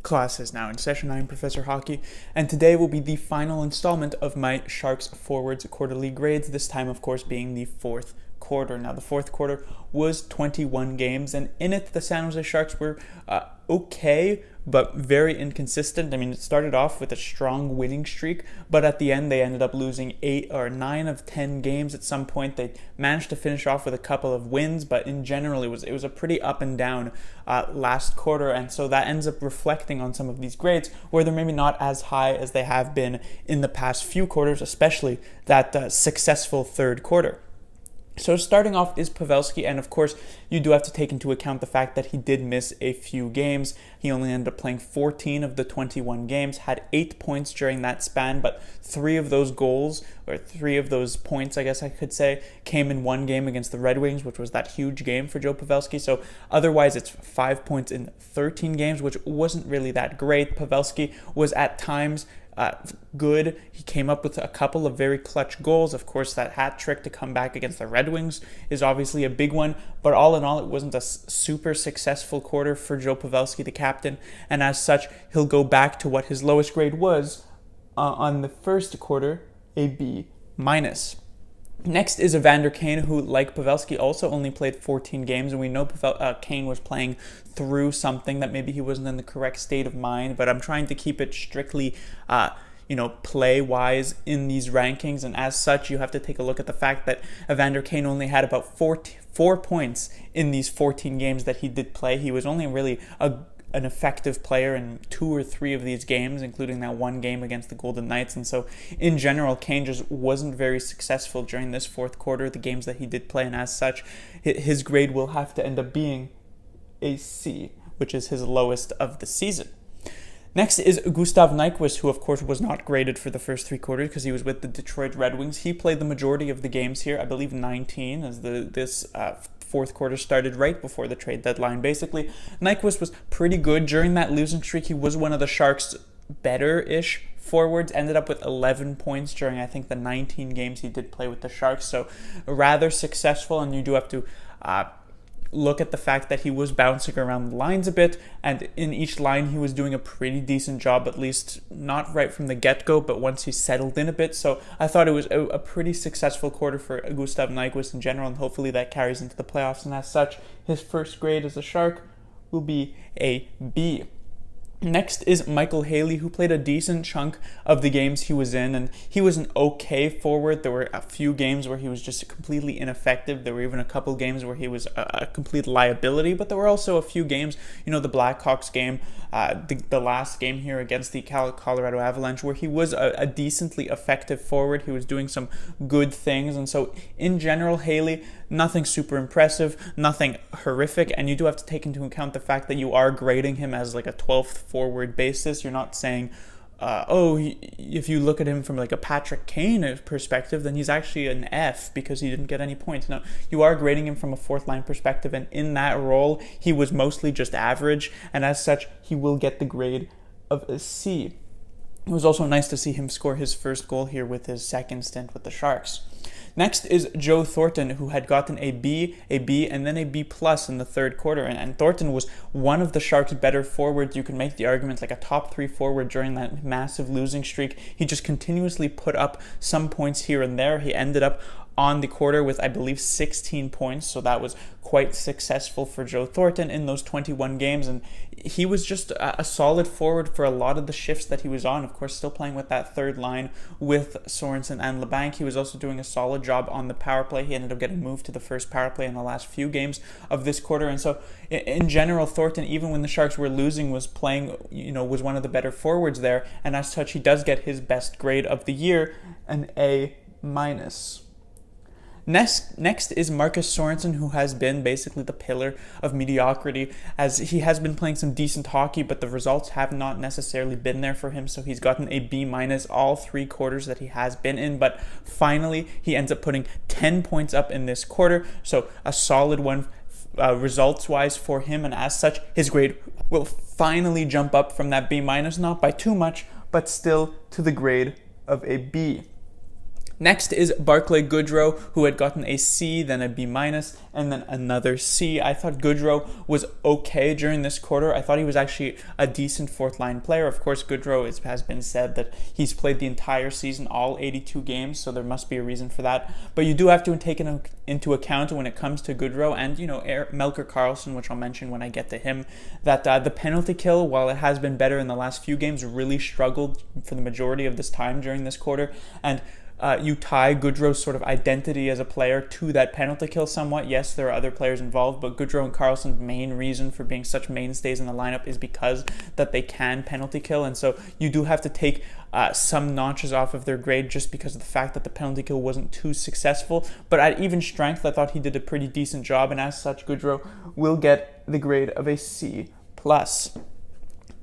Class is now in session. I'm Professor Hockey, and today will be the final installment of my Sharks Forwards quarterly grades, this time, of course, being the fourth quarter. Now, the fourth quarter was 21 games, and in it, the San Jose Sharks were okay, but very inconsistent. I mean, it started off with a strong winning streak, but at the end, they ended up losing 8 or 9 of 10 games. At some point, they managed to finish off with a couple of wins, but in general, it was a pretty up and down last quarter, and so that ends up reflecting on some of these grades, where they're maybe not as high as they have been in the past few quarters, especially that successful third quarter. So starting off is Pavelski, and of course you do have to take into account the fact that he did miss a few games. He only ended up playing 14 of the 21 games, had 8 points during that span, but 3 of those goals, or 3 of those points I guess I could say, came in one game against the Red Wings, which was that huge game for Joe Pavelski. So otherwise it's 5 points in 13 games, which wasn't really that great. Pavelski was at times good. He came up with a couple of very clutch goals. Of course, that hat trick to come back against the Red Wings is obviously a big one, but all in all, it wasn't a super successful quarter for Joe Pavelski, the captain, and as such, he'll go back to what his lowest grade was on the first quarter, a B-. Next is Evander Kane, who, like Pavelski, also only played 14 games, and we know Kane was playing through something, that maybe he wasn't in the correct state of mind, but I'm trying to keep it strictly play-wise in these rankings, and as such, you have to take a look at the fact that Evander Kane only had about 4 points in these 14 games that he did play. He was only really an effective player in 2 or 3 of these games, including that one game against the Golden Knights. And so in general, Kane just wasn't very successful during this fourth quarter, the games that he did play, and as such, his grade will have to end up being a C, which is his lowest of the season. Next is Gustav Nyquist, who of course was not graded for the first 3 quarters because he was with the Detroit Red Wings. He played the majority of the games here, I believe 19, as this fourth quarter started right before the trade deadline. Basically, Nyquist was pretty good during that losing streak. He was one of the Sharks' better-ish forwards, ended up with 11 points during, I think, the 19 games he did play with the Sharks, so rather successful, and you do have to look at the fact that he was bouncing around the lines a bit, and in each line he was doing a pretty decent job, at least not right from the get-go, but once he settled in a bit. So I thought it was a pretty successful quarter for Gustav Nyquist in general, and hopefully that carries into the playoffs, and as such, his first grade as a Shark will be a B. Next is Michael Haley, who played a decent chunk of the games he was in, and he was an okay forward. There were a few games where he was just completely ineffective. There were even a couple games where he was a complete liability, but there were also a few games, the Blackhawks game, the last game here against the Colorado Avalanche, where he was a decently effective forward. He was doing some good things, and so in general, Haley, nothing super impressive, nothing horrific, and you do have to take into account the fact that you are grading him as like a 12th forward basis. You're not saying, if you look at him from like a Patrick Kane perspective, then he's actually an F because he didn't get any points. No, you are grading him from a fourth line perspective, and in that role, he was mostly just average, and as such, he will get the grade of a C. It was also nice to see him score his first goal here with his second stint with the Sharks. Next is Joe Thornton, who had gotten a B, and then a B+ in the third quarter. And Thornton was one of the Sharks' better forwards. You can make the argument like a top 3 forward during that massive losing streak. He just continuously put up some points here and there. He ended up on the quarter with, I believe, 16 points, so that was quite successful for Joe Thornton in those 21 games, and he was just a solid forward for a lot of the shifts that he was on. Of course, still playing with that third line with Sorensen and LeBanc. He was also doing a solid job on the power play. He ended up getting moved to the first power play in the last few games of this quarter, and so in general, Thornton, even when the Sharks were losing, was playing, was one of the better forwards there, and as such, he does get his best grade of the year, an A-. Next is Marcus Sorensen, who has been basically the pillar of mediocrity, as he has been playing some decent hockey, but the results have not necessarily been there for him, so he's gotten a B- all 3 quarters that he has been in, but finally he ends up putting 10 points up in this quarter, so a solid one results-wise for him, and as such, his grade will finally jump up from that B-, not by too much, but still to the grade of a B. Next is Barclay Goodrow, who had gotten a C, then a B minus, and then another C. I thought Goodrow was okay during this quarter. I thought he was actually a decent fourth line player. Of course, Goodrow has been said that he's played the entire season, all 82 games, so there must be a reason for that. But you do have to take it into account when it comes to Goodrow and, Melker Karlsson, which I'll mention when I get to him, that the penalty kill, while it has been better in the last few games, really struggled for the majority of this time during this quarter. And you tie Goodrow's sort of identity as a player to that penalty kill somewhat. Yes, there are other players involved, but Goodrow and Karlsson's main reason for being such mainstays in the lineup is because that they can penalty kill, and so you do have to take some notches off of their grade just because of the fact that the penalty kill wasn't too successful. But at even strength, I thought he did a pretty decent job, and as such, Goodrow will get the grade of a C+.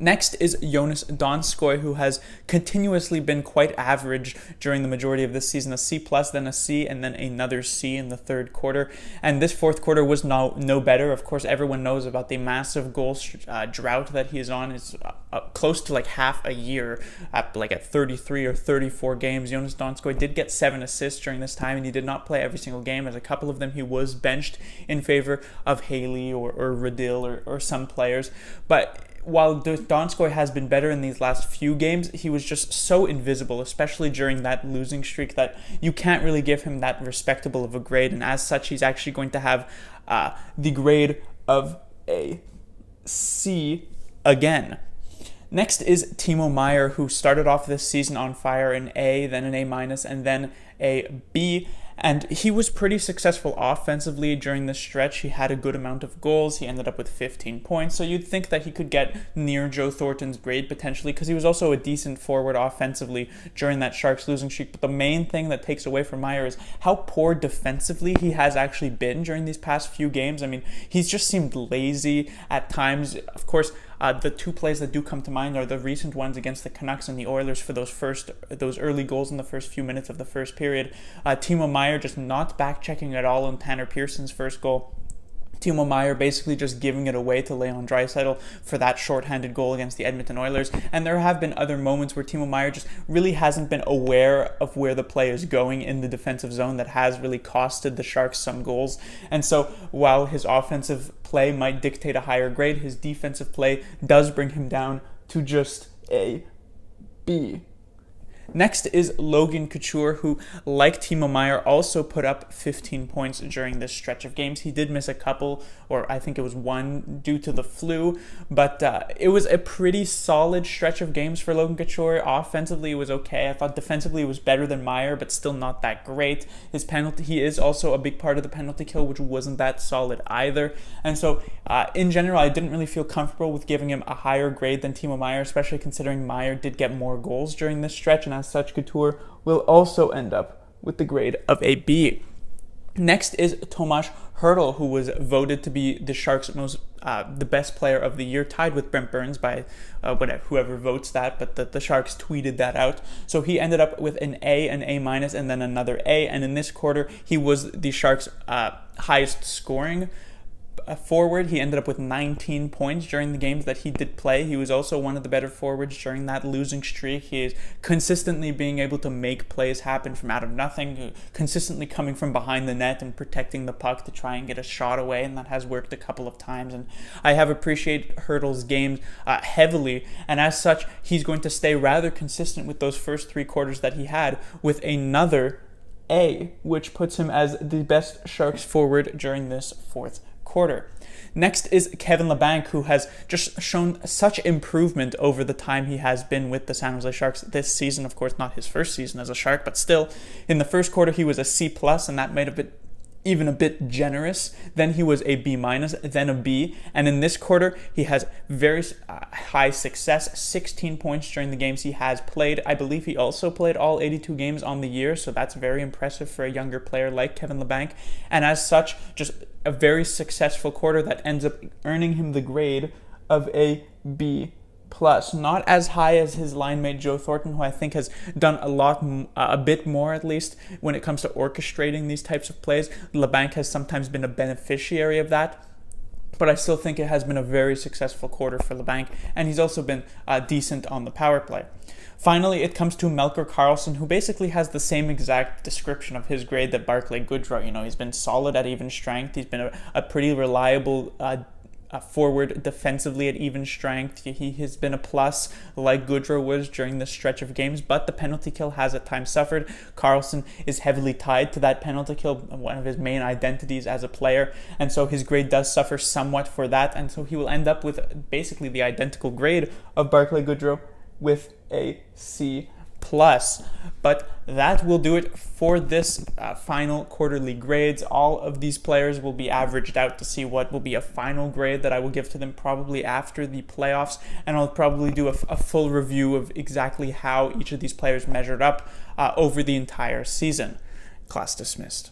Next is Jonas Donskoi, who has continuously been quite average during the majority of this season. A C+, then a C, and then another C in the third quarter. And this fourth quarter was no better. Of course, everyone knows about the massive goal drought that he is on. It's close to like half a year, at 33 or 34 games. Jonas Donskoi did get 7 assists during this time, and he did not play every single game. As a couple of them, he was benched in favor of Haley or Radil or some players. But while Donskoi has been better in these last few games, he was just so invisible, especially during that losing streak, that you can't really give him that respectable of a grade. And as such, he's actually going to have the grade of a C again. Next is Timo Meier, who started off this season on fire, an A, then an A minus, and then a B. And he was pretty successful offensively during this stretch. He had a good amount of goals. He ended up with 15 points. So you'd think that he could get near Joe Thornton's grade potentially, because he was also a decent forward offensively during that Sharks losing streak. But the main thing that takes away from Meier is how poor defensively he has actually been during these past few games. I mean, he's just seemed lazy at times. Of course, the two plays that do come to mind are the recent ones against the Canucks and the Oilers for those early goals in the first few minutes of the first period. Timo Meier just not back-checking at all on Tanner Pearson's first goal. Timo Meier basically just giving it away to Leon Draisaitl for that shorthanded goal against the Edmonton Oilers. And there have been other moments where Timo Meier just really hasn't been aware of where the play is going in the defensive zone that has really costed the Sharks some goals. And so while his offensive play might dictate a higher grade, his defensive play does bring him down to just a B. Next is Logan Couture, who, like Timo Meier, also put up 15 points during this stretch of games. He did miss a couple, or I think it was one, due to the flu, but it was a pretty solid stretch of games for Logan Couture. Offensively, it was okay. I thought defensively it was better than Meier, but still not that great. His penalty, he is also a big part of the penalty kill, which wasn't that solid either. And so, in general, I didn't really feel comfortable with giving him a higher grade than Timo Meier, especially considering Meier did get more goals during this stretch, and as such, Couture will also end up with the grade of a B. Next is Tomas Hertl, who was voted to be the Sharks' the best player of the year, tied with Brent Burns by whoever votes that, but the Sharks tweeted that out. So he ended up with an A, an A minus, and then another A. And in this quarter, he was the Sharks' highest scoring forward. He ended up with 19 points during the games that he did play. He was also one of the better forwards during that losing streak. He is consistently being able to make plays happen from out of nothing, consistently coming from behind the net and protecting the puck to try and get a shot away, and that has worked a couple of times. And I have appreciated Hertl's games heavily, and as such, he's going to stay rather consistent with those first 3 quarters that he had, with another A, which puts him as the best Sharks forward during this fourth quarter. Next is Kevin Labanc, who has just shown such improvement over the time he has been with the San Jose Sharks this season. Of course, not his first season as a Shark, but still, in the first quarter he was a C+, and that made even a bit generous. Then he was a B minus, then a B, and in this quarter he has very high success, 16 points during the games he has played. I believe he also played all 82 games on the year, so that's very impressive for a younger player like Kevin Labanc, and as such, just a very successful quarter that ends up earning him the grade of a B+. Not as high as his line mate Joe Thornton, who I think has done a bit more at least when it comes to orchestrating these types of plays. Labanc has sometimes been a beneficiary of that. but I still think it has been a very successful quarter for Labanc, and he's also been decent on the power play. Finally, it comes to Melker Karlsson, who basically has the same exact description of his grade that Barclay Goodrow. You know, he's been solid at even strength. He's been a pretty reliable forward defensively at even strength. He has been a plus like Goodrow was during this stretch of games, but the penalty kill has at times suffered. Karlsson is heavily tied to that penalty kill, one of his main identities as a player, and so his grade does suffer somewhat for that, and so he will end up with basically the identical grade of Barclay Goodrow with a C+. But that will do it for this final quarterly grades. All of these players will be averaged out to see what will be a final grade that I will give to them probably after the playoffs, and I'll probably do a full review of exactly how each of these players measured up over the entire season. Class dismissed.